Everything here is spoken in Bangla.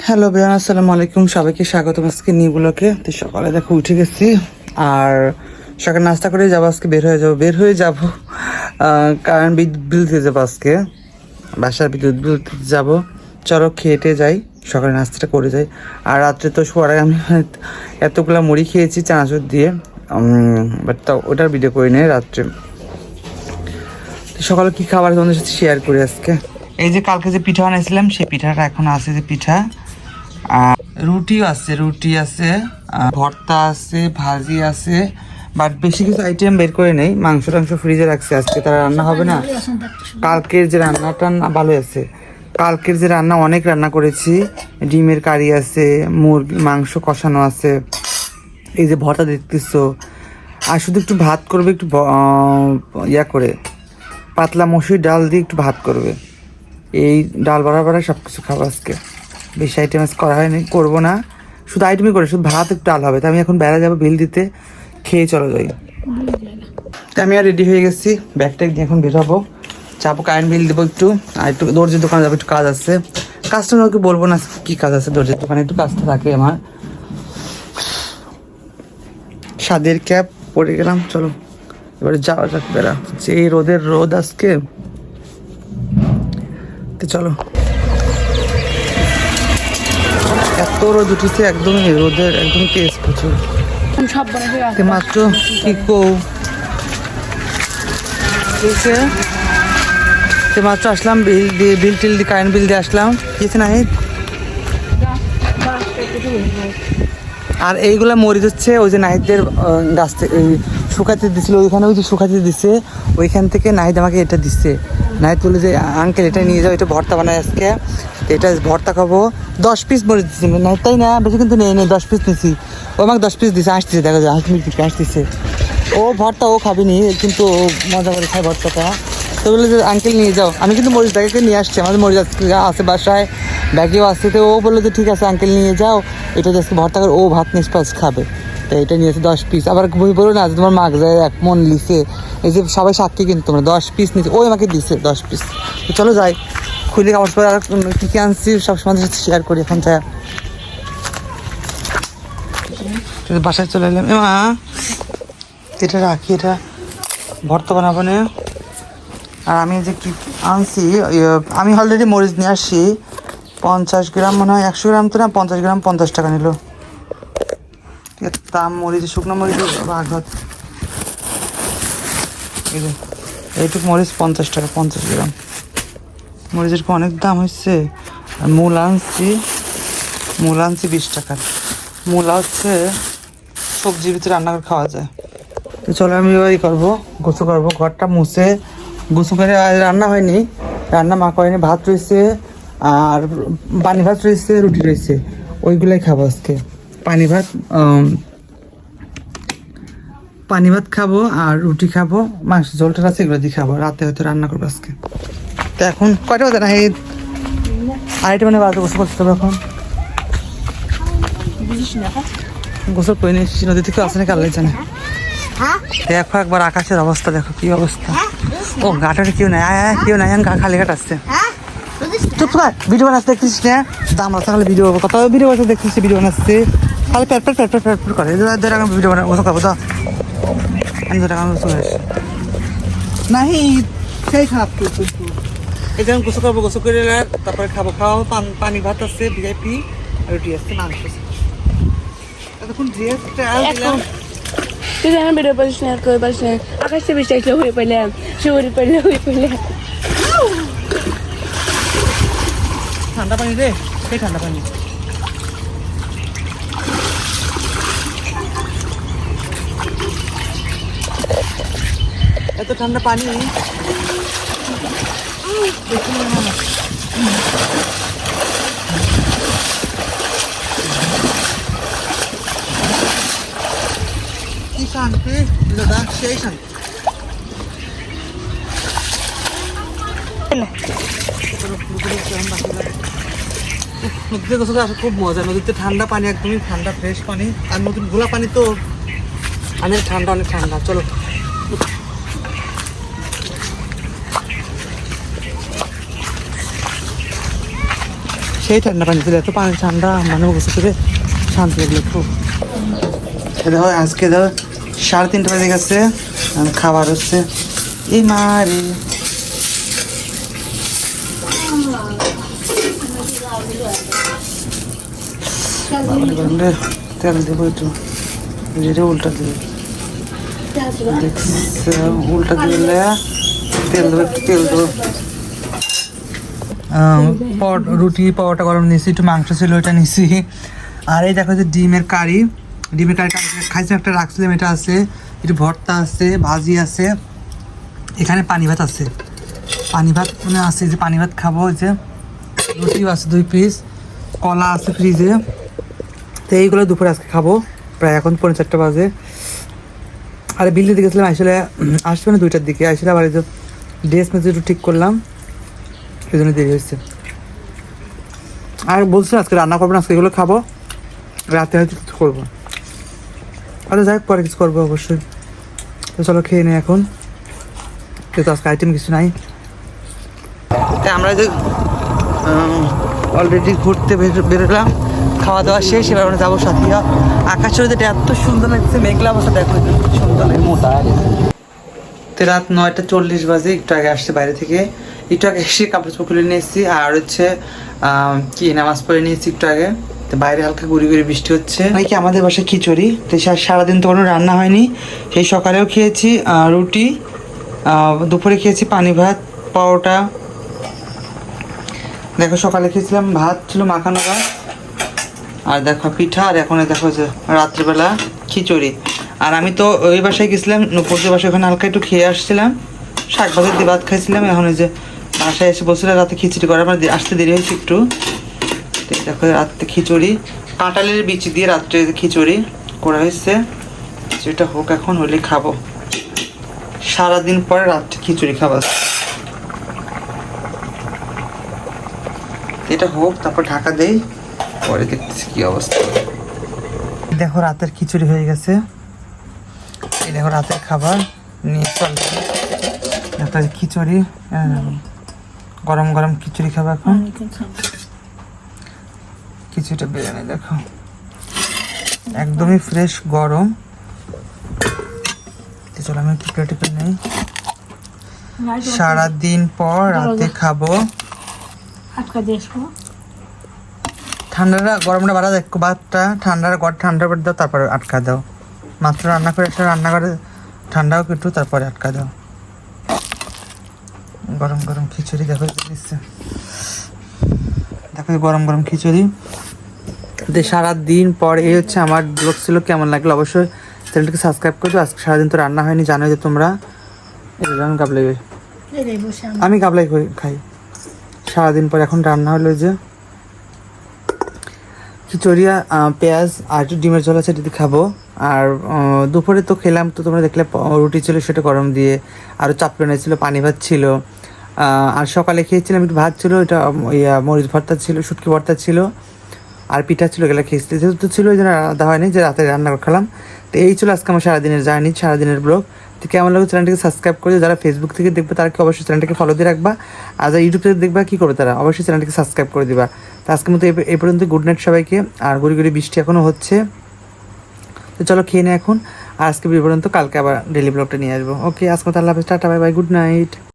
হ্যালো ভাইয়া, আসসালামু আলাইকুম। সবাইকে স্বাগতম আজকে নিউ ব্লগে। তো সকালে দেখো উঠে গেছি আর সকালে নাস্তা করে যাবো, আজকে বের হয়ে যাব কারণ বিদ্যুৎ বিল দিতে যাবো আজকে, বাসার বিদ্যুৎ বিল দিতে যাবো। চলো খেটে যাই, সকালে নাস্তাটা করে যাই। আর রাত্রে তো শোয়ার আগে আমি এতগুলো মুড়ি খেয়েছি চানাচুর দিয়ে, বাট তাও ওটার ভিডিও করে নেই রাত্রে। সকালে কি খাবার তোমাদের সাথে শেয়ার করি আজকে। এই যে কালকে যে পিঠা বানাইছিলাম সেই পিঠাটা এখন আছে, যে পিঠা আর রুটি আছে, ভর্তা আছে, ভাজি আছে, বাট বেশি কিছু আইটেম বের করে নেই। মাংস টাংস ফ্রিজে রাখছে, আজকে তারা রান্না হবে না। কালকের যে রান্নাটা ভালো আছে, কালকের যে রান্না অনেক রান্না করেছি। ডিমের কারি আছে, মুরগি মাংস কষানো আছে, এই যে ভর্তা দেখতেছো। আর শুধু একটু ভাত করবে, একটু ইয়া করে পাতলা মসুর ডাল দিয়ে একটু ভাত করবে। এই ডাল বড়া সব কিছু খাবো আজকে। বেশি আইটেম করা হয়নি, করবো না, শুধু আইটেমই করে, শুধু ভাত একটু ডাল হবে। তো আমি এখন বেড়া যাবো বিল দিতে, খেয়ে চলো যাই। আমি আর রেডি হয়ে গেছি, ব্যাগটা নিয়ে এখন বেরোবো, যাবো কারেন্ট বিল দেবো একটু, আর একটু দর্জির দোকানে যাবো, একটু কাজ আছে। কাস্টমারকে বলবো না কি কাজ আছে, দর্জির দোকানে একটু কাজটা থাকে আমার। সাদের ক্যাপ পরে গেলাম, চলো এবারে যাওয়া যাক বেড়া। যে রোদ আজকে, চলো। এত রোদ উঠেছে, একদম রোদের একদম তেজ প্রচুর। মাত্র কি মাত্র আসলাম, বিল টিল দিয়ে কারেন্ট বিল দিয়ে আসলাম, কিছু নাই। আর এইগুলা মরিচ হচ্ছে ওই যে নাহিদের গাছ থেকে শুকাতে দিছিল, ওইখানে ওই যে শুকাতে দিছে, ওইখান থেকে নাহিদ আমাকে এটা দিচ্ছে। নাহিদ বলে যে আঙ্কেল এটা নিয়ে যাও, এটা ভর্তা বানায় আজকে, এটা ভর্তা খাবো। 10 পিস মরিচ দিচ্ছি নাহিদ, তাই না? বেশি কিন্তু নেই 10 পিস নিছি। ও আমাকে 10 পিস দিচ্ছে, আসতেছে, দেখা যায় আসতেছে। ও ভর্তা ও খাবিনি, কিন্তু ও মজা করে খায় ভর্তাটা। তো বলে যে আঙ্কেল নিয়ে যাও। আমি কিন্তু মরিচ ব্যাগে নিয়ে আসছি, আমাদের মরিচ আছে বাসায়, ব্যাগেও আসছে। তো ও বললো যে ঠিক আছে আঙ্কেল নিয়ে যাও, এটা আজকে ভর্তা করে ও ভাত নিষ্পাস খাবে। তো এটা নিয়েছে 10 পিস। আবার বলো না যে তোমার মাগ যায় 1 মন লিখে, এই যে সবাই সাক্ষী, কিন্তু তোমরা 10 পিস নিচ্ছে, ওই আমাকে দিচ্ছে 10 পিস। তো চলো যাই, খুলে কাপড় পরে আর কী কী আনছি সব সময় সাথে শেয়ার করি। এখন যা বাসায় চলে এলাম। মা এটা রাখি, এটা ভর্তা বানাবো না। আর আমি যে কি আনছি, আমি অলরেডি মরিচ নিয়ে আসছি 50 গ্রাম, মনে হয় 100 গ্রাম তো না, 50 গ্রাম 50 টাকা নিল। দাম মরিচ, শুকনো মরিচ ভাগত, এইটুকু মরিচ 50 টাকা, 50 গ্রাম মরিচের অনেক দাম হচ্ছে। আর মূল আনছি 20 টাকার। মূলা হচ্ছে সবজির ভিতরে রান্না করে খাওয়া যায়। তো চলো আমি ওই করবো, গোসল করবো, ঘরটা মুছে গোসল করে। রান্না হয়নি, রান্না মা করেনি, ভাত রয়েছে আর পানি ভাত রয়েছে, রুটি রয়েছে, ওইগুলাই খাবো আজকে। পানি ভাত খাবো আর রুটি খাবো, মাংস ঝোলটা আছে এগুলো দিয়ে খাবো। রাতে হয়তো রান্না করবো আজকে। তো এখন কয়টা বাজে না, এই 2:30 মানে বাজে, গোসল করতে হবে এখন। গোসল করে নিয়েছি, নদী থেকে আসে নাকি আল্লাহ জানে। দেখো একবার আকাশের অবস্থা, দেখো কি অবস্থা। ও ঘাটারে কেউ নাই, কেউ নাই, খালি ঘাট আসছে। চুপ কর, ভিডিও বানাচ্ছে দেখছিস না? দাম আছে খালি ভিডিও, কত ভিডিও বানাচ্ছে দেখছিস, ভিডিও বানাচ্ছে খালি প্যাট করে। ভিডিও বানা গোসল খাবো তো, আমি 2 টাকা চলে আসছি নাই, সেই খারাপ এই যে আমি গোসল করবো, গোসল করে তারপরে খাবো। পানি ভাত আছে, ভিআইপি রুটি আছে, মাংস আছে। এতক্ষণ তুই যেন ভিডিও পারিস না, আর কই পারিস না, আকাশে বৃষ্টি আসলে হয়ে পেলাম, শুয়ে পেলে ঠান্ডা পানি রে, সেই ঠান্ডা পানি। এত ঠান্ডা পানি কি শান্তি দাদা, সেই শান্তি। নদীতে গোসল আসা খুব মজা, নদীতে ঠান্ডা পানি, একদমই ঠান্ডা ফ্রেশ পানি। আর নদীর ঘোলা পানি তো অনেক ঠান্ডা। চলো সেই ঠান্ডা পানি ছিল, এত পানি ঠান্ডা মানে বসে থেকে শান্তি লাগলো খুব। দেখো আজকে ধর 3:30 বাজে গেছে, খাবার হচ্ছে এই মারে তেল দেবো একটু, যেটা উল্টা দেবে দেখছে, উল্টা দিলে তেল দেবো, একটু তেল দেবো। রুটি পাওয়াটা গরম নিয়েছি, একটু মাংস ছিল ওইটা নিয়েছি। আর এই দেখো যে ডিমের কারি খাইছি একটা, রাখছিলাম এটা আছে, একটু ভর্তা আছে, ভাজি আছে, এখানে পানি ভাত আছে, পানি ভাত মানে আছে যে পানি ভাত খাবো। যে রুটিও আছে 2 পিস, কলা আছে ফ্রিজে। তো এইগুলো দুপুরে আজকে খাবো, প্রায় এখন 4:45 বাজে। আর বিল দিতে গেছিলাম, আসলে মানে 2টার দিকে আসলে, আবার এই যে ড্রেস মেজে একটু ঠিক করলাম, এই জন্য দেরি হয়েছে। আর বলছিলাম আজকে রান্না করবো না, আজকে এগুলো খাবো, রাতে হয়তো কিছু করবো, আরে যাই পরে কিছু করবো অবশ্যই। তো চলো খেয়ে নিই এখন, যেহেতু আজকে আইটেম কিছু নাই। আমরা যে অলরেডি ঘুরতে বেরোলাম, খাওয়া দাওয়া শেষ, এবার আমরা যাবো সাথিয়া। আকাশের যেটা এত সুন্দর লাগছে, মেঘলা অবস্থা দেখো, সুন্দর মোটা। তো রাত 9:40 বাজে, একটু আগে আসছে বাইরে থেকে, একটু আগে এসে কাপড় চোপড় খুলে নিয়ে এসেছি। আর হচ্ছে কি নামাজ পড়ে নিয়েছি একটু আগে। তো বাইরে হালকা গুড়ি গুড়ি বৃষ্টি হচ্ছে। কি আমাদের বাসায় খিচুড়ি, তো সারাদিন তো কোনো রান্না হয়নি, সেই সকালেও খেয়েছি রুটি, দুপুরে খেয়েছি পানি ভাত, পরোটা। দেখো সকালে খেয়েছিলাম ভাত, ছিল মাখানো ভাত, আর দেখো পিঠা, আর এখন দেখো যে রাত্রিবেলা খিচুড়ি। আর আমি তো ওই বাসায় গেছিলাম, নূপুরদের বাসায়, ওখানে হালকা একটু খেয়ে আসছিলাম, শাক ভাজা দিয়ে ভাত খাইছিলাম। এখন এই যে বাসায় এসে বলছিলাম রাতে খিচুড়ি করা, আমার আসতে দেরি হয়েছে একটু। দেখো রাত্রে খিচুড়ি, কাঁঠালের বিচি দিয়ে রাত্রে খিচুড়ি করা হয়েছে, সেটা হোক এখন, হলে খাবো। সারাদিন পরে রাত্রে খিচুড়ি খাবো, এটা হোক, তারপর ঢাকা দেই, পরে দেখতেছি কি অবস্থা। দেখো রাতের খিচুড়ি হয়ে গেছে, এই দেখো রাতের খাবার নিয়ে চলছে একটা খিচুড়ি, গরম গরম খিচুড়ি খাবো এখন। খিচুড়িটা বিরিয়ানি দেখো একদমই ফ্রেশ গরম। চলো আমি একটু প্লেটে করে নেই, সারাদিন পর রাতে খাবো। ঠান্ডাটা গরমটা বাড়া দেখো, ভাতটা ঠান্ডার পর দাও, তারপরে আটকা দাও। মাত্র রান্না করে একটা রান্না করে ঠান্ডাও একটু, তারপরে আটকা দাও। গরম গরম খিচুড়ি দেখো দিচ্ছে, দেখো গরম গরম খিচুড়ি। সারাদিন পর এই হচ্ছে আমার ব্লগ ছিল, কেমন লাগলো অবশ্যই চ্যানেলটাকে সাবস্ক্রাইব করবে। আজকে সারাদিন তো রান্না হয়নি, জানোই যে তোমরা। আমি গাবলাই খাই সারাদিন পর, এখন রান্না হলো যে খিচুড়িয়া, পেঁয়াজ আর একটু ডিমের ঝোল আছে, এটি খাবো। আর দুপুরে তো খেলাম, তো তোমরা দেখলে রুটি ছিল সেটা গরম দিয়ে, আরও চাপড়ে ছিল, পানি ভাত ছিল। আর সকালে খেয়েছিলাম একটু ভাত ছিল, এটা মরিচ ভর্তা ছিল, শুটকি ভর্তা ছিল, আর পিঠা ছিল, এগুলো খেয়েছি। যেহেতু ছিল ওই জন্য আলাদা হয়নি, যে রাতে রান্না করে খেলাম। তো এই ছিল আজকে আমার সারাদিনের জার্নি, সারাদিনের ব্লগ। তো কেমন লাগবে চ্যানেলটিকে সাবস্ক্রাইব করে, যারা ফেসবুক থেকে দেখবে তারা কি অবশ্যই চ্যানেলটিকে ফলো দিয়ে রাখবা, আর যারা ইউটিউব থেকে দেখবা কী করবে তারা অবশ্যই চ্যানেলটিকে সাবস্ক্রাইব করে দিবা। তো আজকের মতো এই পর্যন্ত, গুড নাইট সবাইকে। আর গুড়ি গুড়ি বৃষ্টি এখনও হচ্ছে, তো চলো খেয়ে নিই এখন। আর আজকে পর্যন্ত, কালকে আবার ডেলি ব্লগটা নিয়ে আসবো। ওকে, আজকে মতো আল্লাহ হাফেজ, tata bye bye, good night.